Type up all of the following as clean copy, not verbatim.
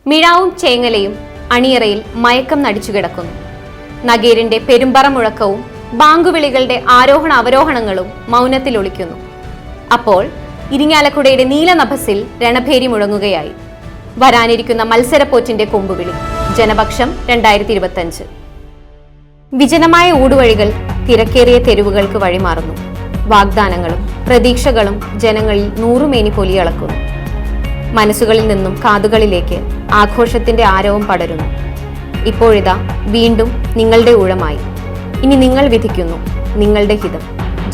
മിഴാവും ചേങ്ങലയും അണിയറയിൽ മയക്കം നടിച്ചു കിടക്കുന്നു. നഗീറിന്റെ പെരുമ്പറ മുഴക്കവും ബാങ്കുവിളികളുടെ ആരോഹണ അവരോഹണങ്ങളും മൗനത്തിൽ ഒളിക്കുന്നു. അപ്പോൾ ഇരിങ്ങാലക്കുടയുടെ നീലനഭസിൽ രണഭേരി മുഴങ്ങുകയായി. വരാനിരിക്കുന്ന മത്സരപ്പോറ്റിന്റെ കൊമ്പുവിളി ജനപക്ഷം 2025. വിജനമായ ഊടുവഴികൾ തിരക്കേറിയ തെരുവുകൾക്ക് വഴിമാറുന്നു. വാഗ്ദാനങ്ങളും പ്രതീക്ഷകളും ജനങ്ങളിൽ നൂറുമേനി പൊലിയളക്കുന്നു. മനസ്സുകളിൽ നിന്നും കാതുകളിലേക്ക് ആഘോഷത്തിന്റെ ആരവം പടരുന്നു. ഇപ്പോഴിതാ വീണ്ടും നിങ്ങളുടെ ഊഴമായി. ഇനി നിങ്ങൾ വിധിക്കുന്നു നിങ്ങളുടെ ഹിതം.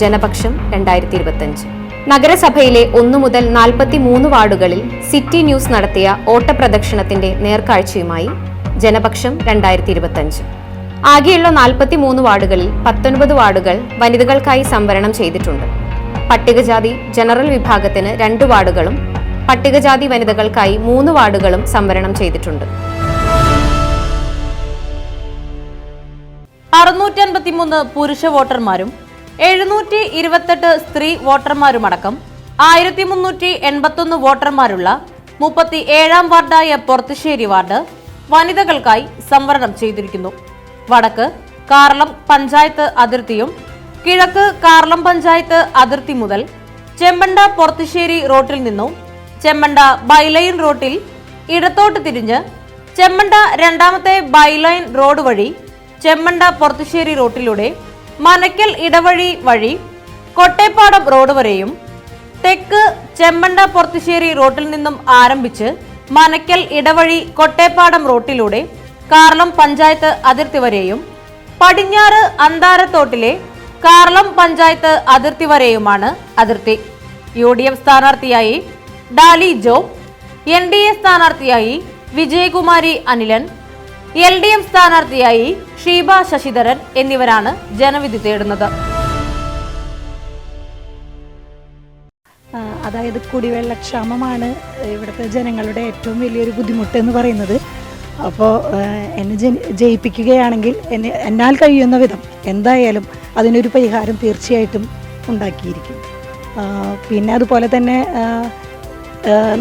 ജനപക്ഷം 2025. നഗരസഭയിലെ 1 മുതൽ 43 വാർഡുകളിൽ സിറ്റി ന്യൂസ് നടത്തിയ ഓട്ടപ്രദക്ഷിണത്തിന്റെ നേർക്കാഴ്ചയുമായി ജനപക്ഷം 2025. ആകെയുള്ള 43 വാർഡുകളിൽ 19 വാർഡുകൾ വനിതകൾക്കായി സംവരണം ചെയ്തിട്ടുണ്ട്. പട്ടികജാതി ജനറൽ വിഭാഗത്തിന് 2 വാർഡുകളും പട്ടികജാതി വനിതകൾക്കായി 3 വാർഡുകളും സംവരണം ചെയ്തിട്ടുണ്ട്. 653 പുരുഷ വോട്ടർമാരും 728 സ്ത്രീ വോട്ടർമാരുമടക്കം 1381 വോട്ടർമാരുള്ള 37-ാം വാർഡായ പൊറത്തുശ്ശേരി വാർഡ് വനിതകൾക്കായി സംവരണം ചെയ്തിരിക്കുന്നു. വടക്ക് കാർളം പഞ്ചായത്ത് അതിർത്തിയും കിഴക്ക് കാർളം പഞ്ചായത്ത് അതിർത്തി മുതൽ ചെമ്മണ്ട പൊറത്തുശ്ശേരി റോട്ടിൽ നിന്നും ചെമ്മണ്ട ബൈലൈൻ റോട്ടിൽ ഇടത്തോട്ട് തിരിഞ്ഞ് ചെമ്മണ്ട 2ാമത്തെ ബൈലൈൻ റോഡ് വഴി ചെമ്മണ്ട പൊറത്തുശ്ശേരി റോട്ടിലൂടെ മനക്കൽ ഇടവഴി വഴി കൊട്ടേപ്പാടം റോഡ് വരെയും തെക്ക് ചെമ്മണ്ട പൊറത്തുശ്ശേരി റോട്ടിൽ നിന്നും ആരംഭിച്ച് മനക്കൽ ഇടവഴി കൊട്ടേപ്പാടം റോട്ടിലൂടെ കാർളം പഞ്ചായത്ത് അതിർത്തി വരെയും പടിഞ്ഞാറ് അന്താരത്തോട്ടിലെ കാർളം പഞ്ചായത്ത് അതിർത്തി വരെയുമാണ് അതിർത്തി. UDF സ്ഥാനാർത്ഥിയായി ഡാലി ജോബ്, NDA സ്ഥാനാർത്ഥിയായി വിജയകുമാരി അനിലൻ, LDF സ്ഥാനാർത്ഥിയായി ഷീബ ശശിധരൻ എന്നിവരാണ് ജനവിധി തേടുന്നത്. അതായത് കുടിവെള്ളക്ഷാമമാണ് ഇവിടുത്തെ ജനങ്ങളുടെ ഏറ്റവും വലിയൊരു ബുദ്ധിമുട്ട് എന്ന് പറയുന്നത്. അപ്പോൾ എന്നെ ജയിപ്പിക്കുകയാണെങ്കിൽ എന്നാൽ കഴിയുന്ന വിധം എന്തായാലും അതിനൊരു പരിഹാരം തീർച്ചയായിട്ടും ഉണ്ടാക്കിയിരിക്കും. പിന്നെ അതുപോലെ തന്നെ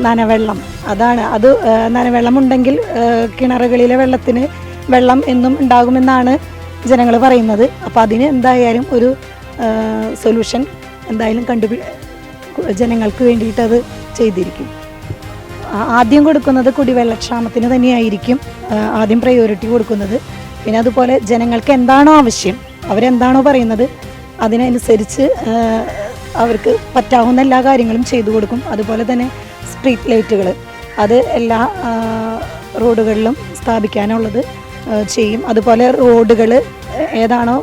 നനവെള്ളം, അത് നനവെള്ളം ഉണ്ടെങ്കിൽ കിണറുകളിലെ വെള്ളം എന്നും ഉണ്ടാകുമെന്നാണ് ജനങ്ങൾ പറയുന്നത്. അപ്പോൾ അതിന് എന്തായാലും ഒരു സൊല്യൂഷൻ എന്തായാലും ജനങ്ങൾക്ക് വേണ്ടിയിട്ട് അത് ചെയ്തിരിക്കും. ആദ്യം കൊടുക്കുന്നത് കുടിവെള്ളക്ഷാമത്തിന് തന്നെയായിരിക്കും ആദ്യം പ്രയോറിറ്റി കൊടുക്കുന്നത്. പിന്നെ അതുപോലെ ജനങ്ങൾക്ക് എന്താണോ ആവശ്യം, അവരെന്താണോ പറയുന്നത് അതിനനുസരിച്ച് അവർക്ക് പറ്റാവുന്ന എല്ലാ കാര്യങ്ങളും ചെയ്തു കൊടുക്കും. അതുപോലെ തന്നെ സ്ട്രീറ്റ് ലൈറ്റുകൾ അത് എല്ലാ റോഡുകളിലും സ്ഥാപിക്കാനുള്ളത് ചെയ്യും. അതുപോലെ റോഡുകൾ ഏതാണോ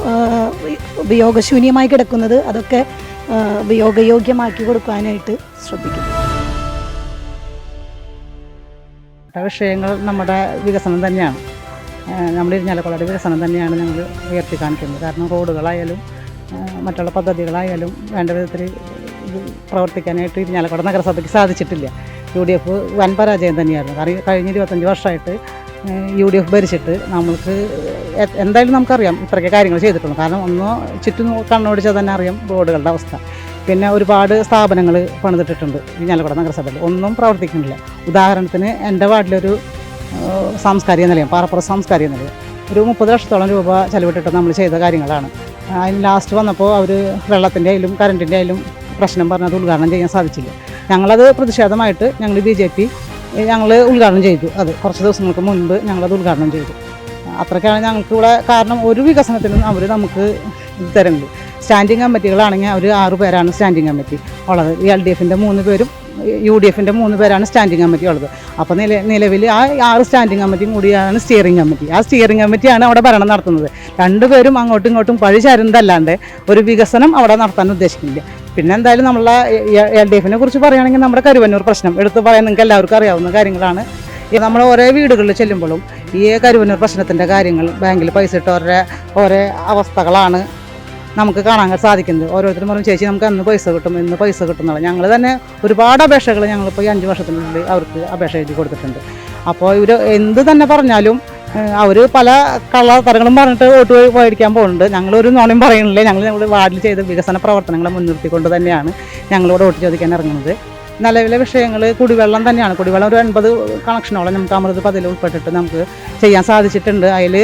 ഉപയോഗശൂന്യമായി കിടക്കുന്നത് അതൊക്കെ ഉപയോഗയോഗ്യമാക്കി കൊടുക്കാനായിട്ട് ശ്രദ്ധിക്കും. വിഷയങ്ങൾ നമ്മുടെ വികസനം തന്നെയാണ്. നമ്മുടെ ഇരിഞ്ഞാലക്കുടയുടെ വികസനം തന്നെയാണ് ഞങ്ങൾ ഉയർത്തി കാണിക്കുന്നത്. കാരണം റോഡുകളായാലും മറ്റുള്ള പദ്ധതികളായാലും വേണ്ട വിധത്തിൽ പ്രവർത്തിക്കാനായിട്ട് ഇരിഞ്ഞാലക്കുട നഗരസഭയ്ക്ക് സാധിച്ചിട്ടില്ല. UDF വൻ പരാജയം തന്നെയായിരുന്നു. കാരണം കഴിഞ്ഞ 25 വർഷമായിട്ട് UDF ഭരിച്ചിട്ട് നമ്മൾക്ക് എന്തായാലും നമുക്കറിയാം ഇത്രയൊക്കെ കാര്യങ്ങൾ ചെയ്തിട്ടുള്ളൂ. കാരണം ഒന്ന് ചുറ്റും കണ്ണോടിച്ചാൽ തന്നെ അറിയാം റോഡുകളുടെ അവസ്ഥ. പിന്നെ ഒരുപാട് സ്ഥാപനങ്ങൾ പണിതിട്ടിട്ടുണ്ട് ഇരിഞ്ഞാലക്കുട നഗരസഭയിൽ, ഒന്നും പ്രവർത്തിക്കുന്നില്ല. ഉദാഹരണത്തിന് എൻ്റെ വാർഡിലൊരു സാംസ്കാരിക നിലയം, പാറപ്പുറ സാംസ്കാരിക നിലയം, ഒരു 30 ലക്ഷത്തോളം രൂപ ചെലവിട്ടിട്ട് നമ്മൾ ചെയ്ത കാര്യങ്ങളാണ്. അതിന് ലാസ്റ്റ് വന്നപ്പോൾ അവർ വെള്ളത്തിൻ്റെ ആയാലും കറണ്ടിൻ്റെ ആയാലും പ്രശ്നം പറഞ്ഞത് ഉദ്ഘാടനം ചെയ്യാൻ സാധിച്ചില്ല. ഞങ്ങളത് പ്രതിഷേധമായിട്ട് ഞങ്ങൾ BJP ഞങ്ങൾ ഉദ്ഘാടനം ചെയ്തു. അത് കുറച്ച് ദിവസങ്ങൾക്ക് മുൻപ് ഞങ്ങളത് ഉദ്ഘാടനം ചെയ്തു. അത്രയ്ക്കാണ് ഞങ്ങൾക്കിവിടെ. കാരണം ഒരു വികസനത്തിനും അവർ നമുക്ക് ഇത് തരുന്നത്. സ്റ്റാൻഡിങ് കമ്മിറ്റികളാണെങ്കിൽ അവർ 6 പേരാണ് സ്റ്റാൻഡിങ് കമ്മിറ്റി ഉള്ളത്. LDFൻ്റെ 3 പേരും UDFൻ്റെ 3 പേരാണ് സ്റ്റാൻഡിങ് കമ്മിറ്റി ഉള്ളത്. അപ്പോൾ നിലവിൽ ആ 6 സ്റ്റാൻഡിങ് കമ്മിറ്റിയും കൂടിയാണ് സ്റ്റിയറിംഗ് കമ്മിറ്റി. ആ സ്റ്റിയറിംഗ് കമ്മിറ്റിയാണ് അവിടെ ഭരണം നടത്തുന്നത്. 2 പേരും അങ്ങോട്ടും ഇങ്ങോട്ടും പഴി ചരുന്നതല്ലാണ്ട് ഒരു വികസനം അവിടെ നടത്താൻ ഉദ്ദേശിക്കുന്നില്ല. പിന്നെ എന്തായാലും നമ്മളെ LDFനെ കുറിച്ച് പറയുകയാണെങ്കിൽ നമ്മുടെ കരുവന്നൂർ പ്രശ്നം എടുത്ത് പറയാൻ നിങ്ങൾക്ക് എല്ലാവർക്കും അറിയാവുന്ന കാര്യങ്ങളാണ്. നമ്മൾ ഓരോ വീടുകളിൽ ചെല്ലുമ്പോഴും ഈ കരുവന്നൂർ പ്രശ്നത്തിൻ്റെ കാര്യങ്ങൾ, ബാങ്കിൽ പൈസ ഇട്ട ഓരോ അവസ്ഥകളാണ് നമുക്ക് കാണാൻ സാധിക്കുന്നത്. ഓരോരുത്തരും പറയും ചേച്ചി നമുക്ക് അന്ന് പൈസ കിട്ടും, ഇന്ന് പൈസ കിട്ടുന്നുള്ള. ഞങ്ങൾ തന്നെ ഒരുപാട് അപേക്ഷകൾ ഞങ്ങളിപ്പോൾ ഈ 5 വർഷത്തിനുള്ളിൽ അവർക്ക് അപേക്ഷ എഴുതി കൊടുത്തിട്ടുണ്ട്. അപ്പോൾ ഇവർ എന്ത് തന്നെ പറഞ്ഞാലും അവർ പല കള്ളത്തരങ്ങളും പറഞ്ഞിട്ട് വോട്ട് മേടിക്കാൻ പോകുന്നുണ്ട്. ഞങ്ങളൊരു നോണയും പറയുന്നില്ല. ഞങ്ങൾ വാർഡിൽ ചെയ്ത വികസന പ്രവർത്തനങ്ങളെ മുൻനിർത്തിക്കൊണ്ട് തന്നെയാണ് ഞങ്ങളിവിടെ വോട്ട് ചോദിക്കാൻ ഇറങ്ങുന്നത്. നിലവിലെ വിഷയങ്ങൾ കുടിവെള്ളം തന്നെയാണ്. കുടിവെള്ളം ഒരു 80 കണക്ഷനോളം നമുക്ക് അമൃത് പദ്ധതിയിൽ ഉൾപ്പെട്ടിട്ട് നമുക്ക് ചെയ്യാൻ സാധിച്ചിട്ടുണ്ട്. അതിൽ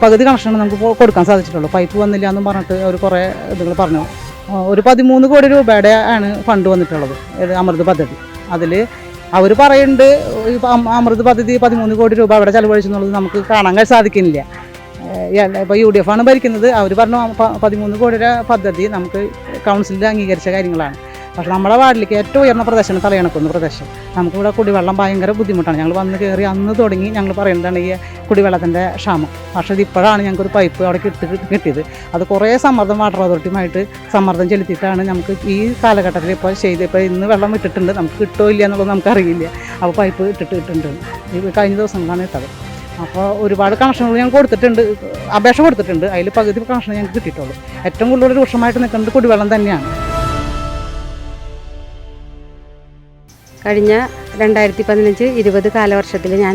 പകുതി കണക്ഷൻ നമുക്ക് കൊടുക്കാൻ സാധിച്ചിട്ടുള്ളൂ. പൈപ്പ് വന്നില്ല എന്നും പറഞ്ഞിട്ട് അവർ കുറേ ഇതുകൾ പറഞ്ഞു. ഒരു 13 കോടി രൂപയുടെ ആണ് ഫണ്ട് വന്നിട്ടുള്ളത് അമൃത് പദ്ധതി. അതിൽ അവർ പറയുന്നുണ്ട് അമൃത് പദ്ധതി 13 കോടി രൂപ അവിടെ ചെലവഴിച്ചെന്നുള്ളത് നമുക്ക് കാണാൻ സാധിക്കുന്നില്ല. ഇപ്പോൾ UDF ആണ് ഭരിക്കുന്നത്. അവർ പറഞ്ഞു 13 കോടിയുടെ പദ്ധതി നമുക്ക് കൗൺസിലിൽ അംഗീകരിച്ച കാര്യങ്ങളാണ്. പക്ഷേ നമ്മുടെ വാർഡിലേക്ക് ഏറ്റവും ഉയർന്ന പ്രദേശമാണ് തലയണക്കുന്ന് പ്രദേശം. നമുക്കിവിടെ കുടിവെള്ളം ഭയങ്കര ബുദ്ധിമുട്ടാണ്. ഞങ്ങൾ വന്ന് കയറി അന്ന് തുടങ്ങി ഞങ്ങൾ പറയുന്നതാണ് ഈ കുടിവെള്ളത്തിൻ്റെ ക്ഷാമം. പക്ഷേ ഇപ്പോഴാണ് ഞങ്ങൾക്കൊരു പൈപ്പ് അവിടെ കിട്ടിയത്. അത് കുറേ സമ്മർദ്ദം വാട്ടർ അതോറിറ്റിയുമായിട്ട് സമ്മർദ്ദം ചെലുത്തിയിട്ടാണ് നമുക്ക് ഈ കാലഘട്ടത്തിൽ ഇപ്പോൾ ഇപ്പോൾ ഇന്ന് വെള്ളം ഇട്ടിട്ടുണ്ട്. നമുക്ക് കിട്ടുമോ ഇല്ല എന്നുള്ളത് നമുക്കറിയില്ല. അപ്പോൾ പൈപ്പ് ഇട്ടിട്ടുണ്ട്. കഴിഞ്ഞ ദിവസങ്ങളാണ് ഇട്ടത്. അപ്പോൾ ഒരുപാട് കണക്ഷനുകൾ ഞങ്ങൾ കൊടുത്തിട്ടുണ്ട്, അപേക്ഷ കൊടുത്തിട്ടുണ്ട്. അതിൽ പകുതി കണക്ഷൻ ഞങ്ങൾക്ക് കിട്ടിയിട്ടുള്ളൂ. ഏറ്റവും കൂടുതൽ രൂക്ഷമായിട്ട് നിൽക്കുന്നത് കുടിവെള്ളം തന്നെയാണ്. കഴിഞ്ഞ 2015-20 കാലവർഷത്തിൽ ഞാൻ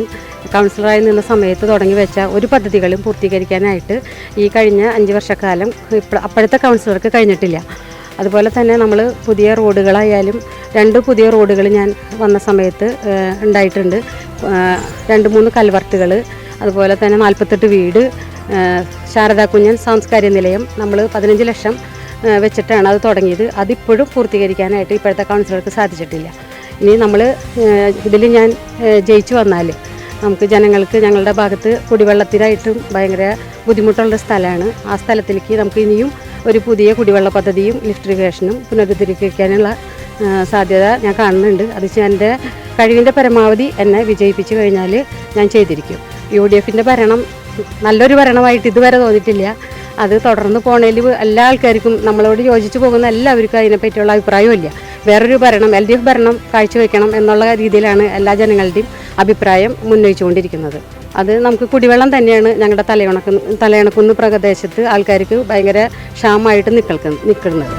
കൗൺസിലറായി നിന്ന സമയത്ത് തുടങ്ങി വെച്ച ഒരു പദ്ധതികളും പൂർത്തീകരിക്കാനായിട്ട് ഈ കഴിഞ്ഞ 5 വർഷക്കാലം അപ്പോഴത്തെ കൗൺസിലർക്ക് കഴിഞ്ഞിട്ടില്ല. അതുപോലെ തന്നെ നമ്മൾ പുതിയ റോഡുകളായാലും 2 പുതിയ റോഡുകൾ ഞാൻ വന്ന സമയത്ത് ഉണ്ടായിട്ടുണ്ട്. 2-3 കൽവർട്ടുകൾ, അതുപോലെ തന്നെ 48 വീട്, ശാരദാ കുഞ്ഞൻ സാംസ്കാരിക നിലയം നമ്മൾ 15 ലക്ഷം വെച്ചിട്ടാണ് അത് തുടങ്ങിയത്. അതിപ്പോഴും പൂർത്തീകരിക്കാനായിട്ട് ഇപ്പോഴത്തെ കൗൺസിലർക്ക് സാധിച്ചിട്ടില്ല. ഇനി നമ്മൾ ഇതിൽ ഞാൻ ജയിച്ചു വന്നാൽ നമുക്ക് ജനങ്ങൾക്ക് ഞങ്ങളുടെ ഭാഗത്ത് കുടിവെള്ളത്തിനായിട്ടും ഭയങ്കര ബുദ്ധിമുട്ടുള്ള സ്ഥലമാണ്. ആ സ്ഥലത്തിലേക്ക് നമുക്ക് ഇനിയും ഒരു പുതിയ കുടിവെള്ള പദ്ധതിയും ലിഫ്റ്റ് ഇറിഗേഷനും പുനരുദ്ധരിക്കാനുള്ള സാധ്യത ഞാൻ കാണുന്നുണ്ട്. അത് എൻ്റെ കഴിവിൻ്റെ പരമാവധി എന്നെ വിജയിപ്പിച്ചു കഴിഞ്ഞാൽ ഞാൻ ചെയ്തിരിക്കും. UDFൻ്റെ ഭരണം നല്ലൊരു ഭരണമായിട്ട് ഇതുവരെ തോന്നിയിട്ടില്ല. അത് തുടർന്ന് പോണേൽ എല്ലാ ആൾക്കാർക്കും നമ്മളോട് യോജിച്ച് പോകുന്ന എല്ലാവർക്കും അതിനെപ്പറ്റിയുള്ള അഭിപ്രായമില്ല. വേറൊരു ഭരണം LDF ഭരണം കാഴ്ചവെക്കണം എന്നുള്ള രീതിയിലാണ് എല്ലാ ജനങ്ങളുടെയും അഭിപ്രായം ഉന്നയിച്ചുകൊണ്ടിരിക്കുന്നത്. അത് നമുക്ക് കുടിവെള്ളം തന്നെയാണ് ഞങ്ങളുടെ തലയണക്കുന്ന് പ്രദേശത്ത് ആൾക്കാർക്ക് ഭയങ്കര ക്ഷാമമായിട്ട് നിൽക്കുന്നത്.